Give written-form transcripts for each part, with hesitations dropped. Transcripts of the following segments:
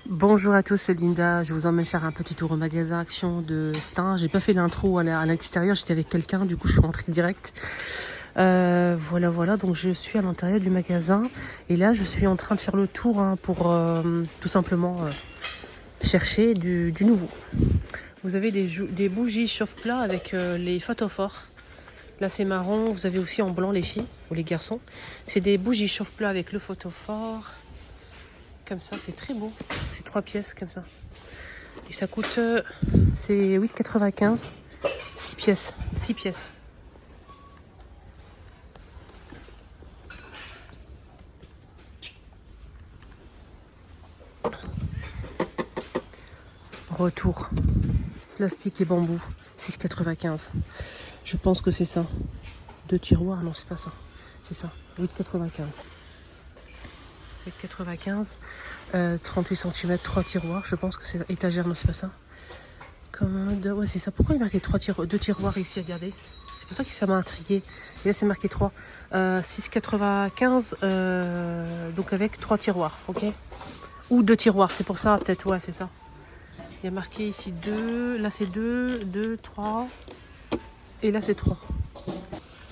Bonjour à tous, c'est Linda. Je vous emmène faire un petit tour au magasin Action de Stein. J'ai pas fait l'intro à l'extérieur, j'étais avec quelqu'un, du coup je suis rentrée direct. Voilà. Donc je suis à l'intérieur du magasin et là je suis en train de faire le tour pour tout simplement chercher du nouveau. Vous avez des bougies chauffe-plat avec les photophores. Là c'est marron. Vous avez aussi en blanc les filles ou les garçons. C'est des bougies chauffe-plat avec le photophore. Comme ça, c'est très beau. C'est 3 pièces comme ça. Et ça coûte, c'est 8,95. 6 pièces. 6 pièces. Retour. Plastique et bambou. 6,95. Je pense que c'est ça. 2 tiroirs. Non, c'est pas ça. C'est ça. 8,95. 8,95. 38 cm, 3 tiroirs. Je pense que c'est étagère. Non, c'est pas ça. Commode. Ouais, c'est ça. Pourquoi il y a marqué 2 tiroirs ici? Regardez. C'est pour ça que ça m'a intrigué. Et là, c'est marqué 3. 6,95. Donc avec 3 tiroirs. Ok. Ou 2 tiroirs. C'est pour ça, peut-être. Ouais, c'est ça. Il y a marqué ici 2. Là, c'est 2, 3. Et là, c'est 3.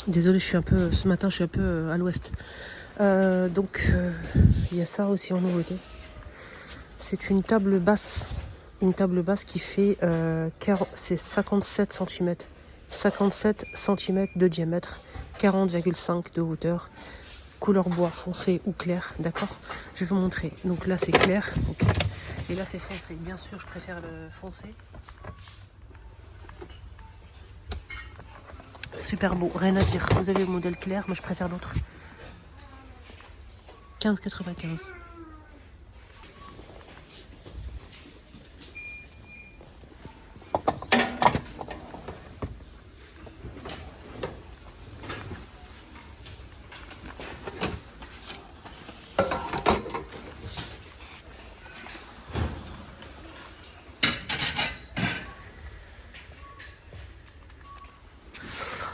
Désolée, ce matin, je suis un peu à l'ouest. Donc, il y a ça aussi en nouveauté. C'est une table basse. Une table basse qui fait c'est 57 cm. 57 cm de diamètre, 40,5 de hauteur, couleur bois foncé ou clair, d'accord? Je vais vous montrer. Donc là c'est clair, okay. Et là c'est foncé. Bien sûr, je préfère le foncé. Super beau, rien à dire. Vous avez le modèle clair, moi je préfère l'autre. 15,95.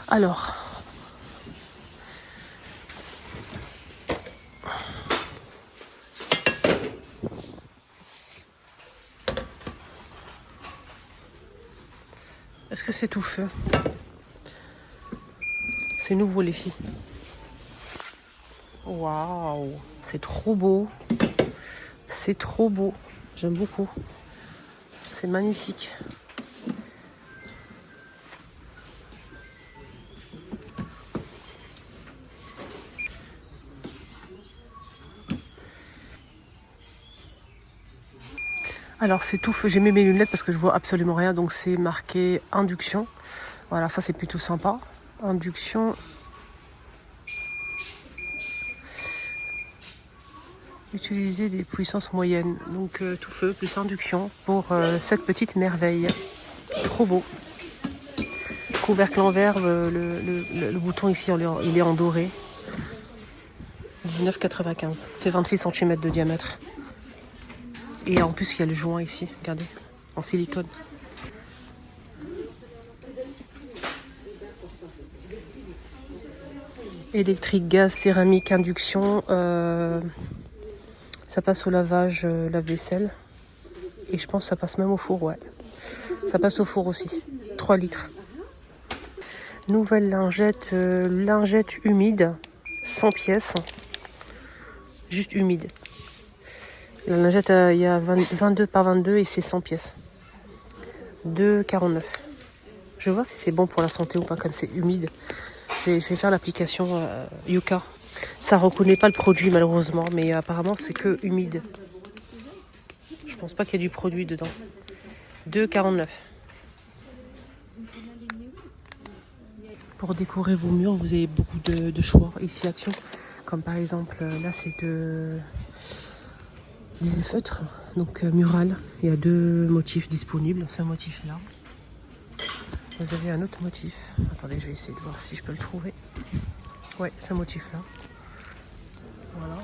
Alors, est-ce que c'est tout feu? C'est nouveau les filles. Waouh, c'est trop beau. C'est trop beau. J'aime beaucoup. C'est magnifique. Alors c'est tout feu. J'ai mis mes lunettes parce que je vois absolument rien. Donc c'est marqué induction. Voilà, ça c'est plutôt sympa. Induction. Utiliser des puissances moyennes. Donc tout feu plus induction pour cette petite merveille. Trop beau. Couvercle en verre. Le bouton ici il est en doré. 19,95. C'est 26 cm de diamètre. Et en plus il y a le joint ici. Regardez. En silicone. Électrique, gaz, céramique, induction. Ça passe au lavage, lave-vaisselle. Et je pense que ça passe même au four, ouais. Ça passe au four aussi. 3 litres. Nouvelle lingette, lingette humide. 100 pièces. Juste humide. La lingette, il y a 22 par 22 et c'est 100 pièces. 2,49. Je vais voir si c'est bon pour la santé ou pas, comme c'est humide. Je vais faire l'application Yuka. Ça reconnaît pas le produit malheureusement, mais apparemment c'est que humide. Je pense pas qu'il y ait du produit dedans. 2,49. Pour décorer vos murs, vous avez beaucoup de choix ici Action. Comme par exemple, là c'est des feutres, donc mural. Il y a 2 motifs disponibles. Ce motif-là. Vous avez un autre motif. Attendez, je vais essayer de voir si je peux le trouver. Ouais, ce motif-là. Voilà.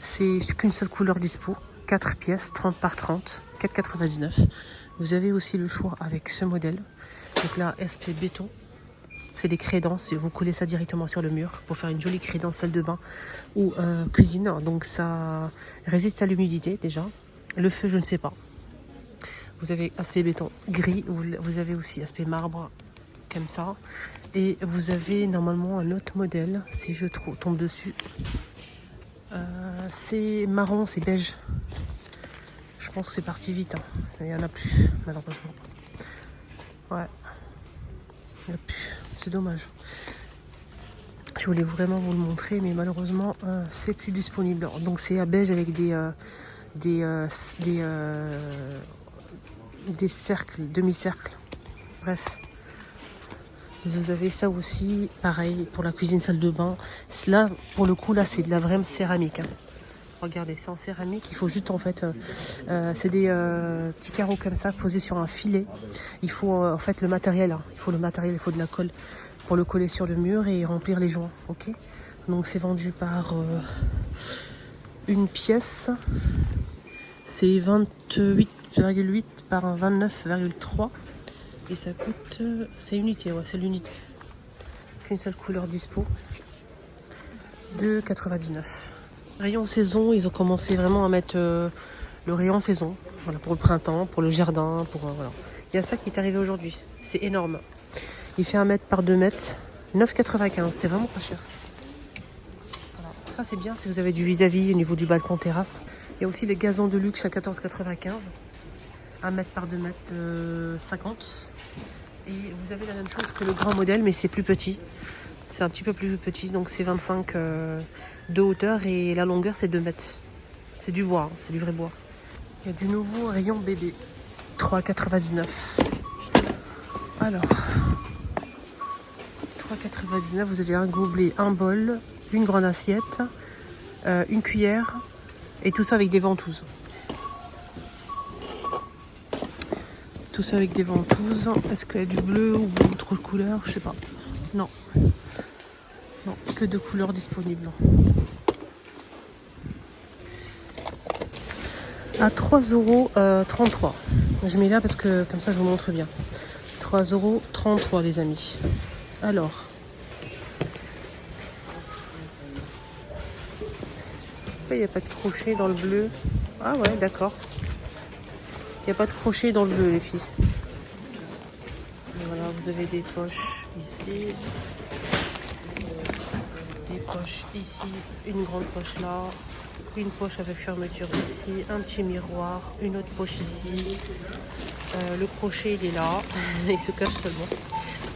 C'est qu'une seule couleur dispo. 4 pièces, 30 par 30, 4,99. Vous avez aussi le choix avec ce modèle. Donc là, SP béton. C'est des crédences. Vous collez ça directement sur le mur pour faire une jolie crédence salle de bain ou cuisine. Donc ça résiste à l'humidité déjà. Le feu, je ne sais pas. Vous avez aspect béton gris, vous avez aussi aspect marbre, comme ça. Et vous avez normalement un autre modèle, si je tombe dessus. C'est marron, c'est beige. Je pense que c'est parti vite. Hein. Il n'y en a plus, malheureusement. Ouais. Il n'y en a plus. C'est dommage. Je voulais vraiment vous le montrer, mais malheureusement, c'est plus disponible. Donc c'est à beige avec des cercles, demi-cercles. Bref. Vous avez ça aussi, pareil, pour la cuisine, salle de bain. Là, pour le coup, là, c'est de la vraie céramique. Hein. Regardez, c'est en céramique. Il faut juste, en fait, c'est des petits carreaux comme ça, posés sur un filet. Il faut, en fait, le matériel. Hein. Il faut le matériel, il faut de la colle pour le coller sur le mur et remplir les joints. Ok. Donc, c'est vendu par une pièce. C'est 28,8 par 29,3. Et ça coûte... c'est unité, ouais, c'est l'unité. Qu'une seule couleur dispo. 2,99. Rayon saison, ils ont commencé vraiment à mettre le rayon saison. Voilà, pour le printemps, pour le jardin, pour... voilà. Il y a ça qui est arrivé aujourd'hui. C'est énorme. Il fait 1 mètre par 2 mètres. 9,95. C'est vraiment pas cher. Voilà. Ça, c'est bien si vous avez du vis-à-vis au niveau du balcon terrasse. Il y a aussi les gazons de luxe à 14,95. 1 mètre par 2 mètres 50. Et vous avez la même chose que le grand modèle, mais c'est plus petit. C'est un petit peu plus petit, donc c'est 25 de hauteur et la longueur c'est 2 mètres. C'est du bois, hein, c'est du vrai bois. Il y a des nouveaux rayons bébé. 3,99. Alors, 3,99, vous avez un gobelet, un bol, une grande assiette, une cuillère et tout ça avec des ventouses. Tout ça avec des ventouses. Est-ce qu'il y a du bleu ou d'autres couleurs? Je sais pas. Non. Non, que de couleurs disponibles. À 3,33 €. Je mets là parce que comme ça je vous montre bien. 3,33 € les amis. Alors. Pourquoi il n'y a pas de crochet dans le bleu? Ah ouais, d'accord. Il n'y a pas de crochet dans le bleu les filles. Voilà, vous avez des poches ici. Des poches ici. Une grande poche là. Une poche avec fermeture ici. Un petit miroir. Une autre poche ici. Le crochet il est là. Il se cache seulement.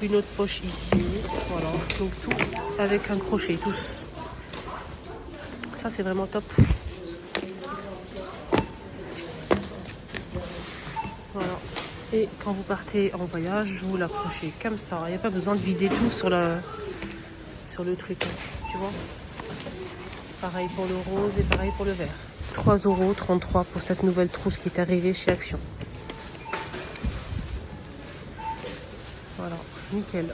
Une autre poche ici. Voilà. Donc tout avec un crochet. Tous. Ça c'est vraiment top. Voilà. Et quand vous partez en voyage, vous l'accrochez comme ça. Il n'y a pas besoin de vider tout sur le truc. Tu vois. Pareil pour le rose et pareil pour le vert. 3,33 € pour cette nouvelle trousse qui est arrivée chez Action. Voilà, nickel.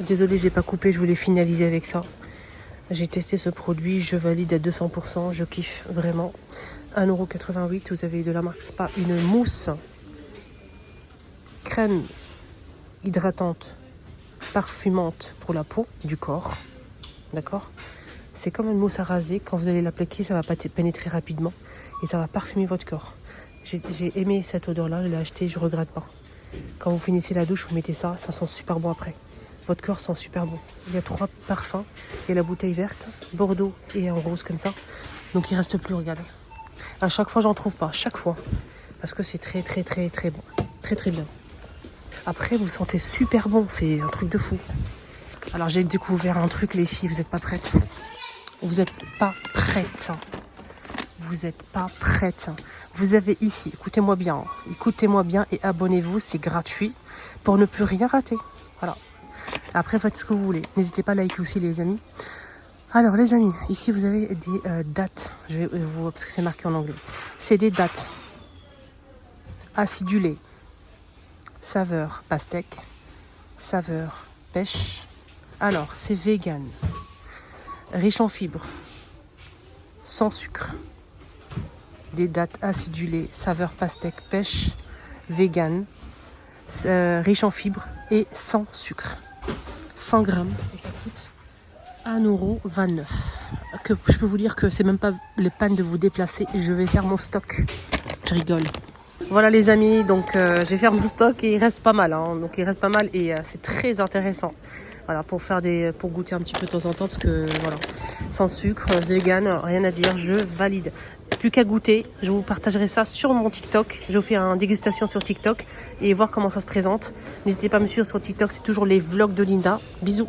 Désolée, j'ai pas coupé, je voulais finaliser avec ça. J'ai testé ce produit, je valide à 200%, je kiffe vraiment. 1,88 €, vous avez de la marque Spa une mousse crème hydratante parfumante pour la peau du corps. D'accord? C'est comme une mousse à raser, quand vous allez l'appliquer, ça va pénétrer rapidement et ça va parfumer votre corps. J'ai aimé cette odeur-là, je l'ai acheté, je regrette pas. Quand vous finissez la douche, vous mettez ça, ça sent super bon après. Votre corps sent super bon. Il y a 3 parfums. Il y a la bouteille verte, bordeaux et en rose comme ça. Donc il reste plus, regardez. À chaque fois, j'en trouve pas. Chaque fois. Parce que c'est très très très très bon. Très très bien. Après, vous sentez super bon. C'est un truc de fou. Alors j'ai découvert un truc, les filles. Vous n'êtes pas prêtes. Vous n'êtes pas prêtes. Vous n'êtes pas prêtes. Vous avez ici, écoutez-moi bien. Écoutez-moi bien et abonnez-vous. C'est gratuit pour ne plus rien rater. Voilà. Après, faites ce que vous voulez. N'hésitez pas à liker aussi, les amis. Alors, les amis, ici, vous avez des dates. Je vais vous... parce que c'est marqué en anglais. C'est des dates. Acidulé. Saveur pastèque. Saveur pêche. Alors, c'est vegan, riche en fibres, sans sucre, des dattes acidulées, saveur pastèque, pêche, vegan, riche en fibres et sans sucre. 100 grammes et ça coûte 1,29 €. Que je peux vous dire que c'est même pas le peine de vous déplacer. Je vais faire mon stock. Je rigole. Voilà les amis, donc j'ai fait mon stock et il reste pas mal. Hein. Donc il reste pas mal et c'est très intéressant. Voilà, pour goûter un petit peu de temps en temps parce que voilà, sans sucre, vegan, rien à dire, je valide. Plus qu'à goûter, je vous partagerai ça sur mon TikTok. Je vous fais une dégustation sur TikTok et voir comment ça se présente. N'hésitez pas à me suivre sur TikTok, c'est toujours les vlogs de Linda. Bisous.